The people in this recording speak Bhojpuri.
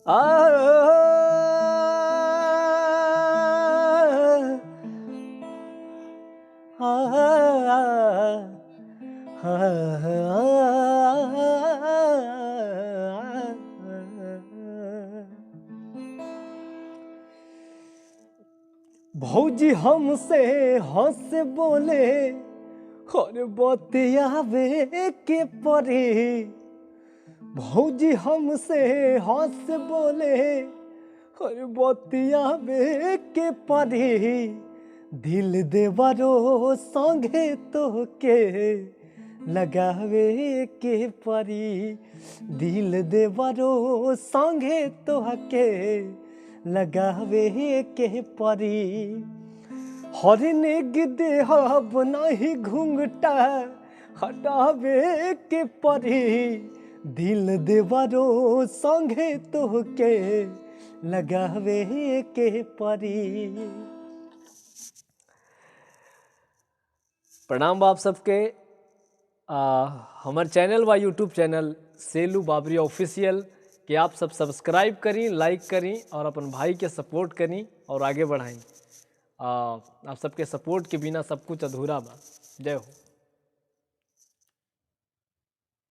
आ भौजी हमसे हंस बोले और बतियावे के परी। भौजी हमसे हंस बोले और बतियावे के परी। दिल देवरो संगे तो के लगावे के परी। दिल देवरो संगे तो के लगावे के परी। हरने गिदे हब नहीं घूंघटा हटावे के परी। दिल देवरो संगे तो के लगावे के परी। प्रणाम आप सबके। हमारे चैनल व यूट्यूब चैनल सेलू बाबरी ऑफिशियल कि आप सब सब्सक्राइब करी, लाइक करी और अपन भाई के सपोर्ट करी और आगे बढ़ाई। आप सबके सपोर्ट के बिना सब कुछ अधूरा बा। जय हो।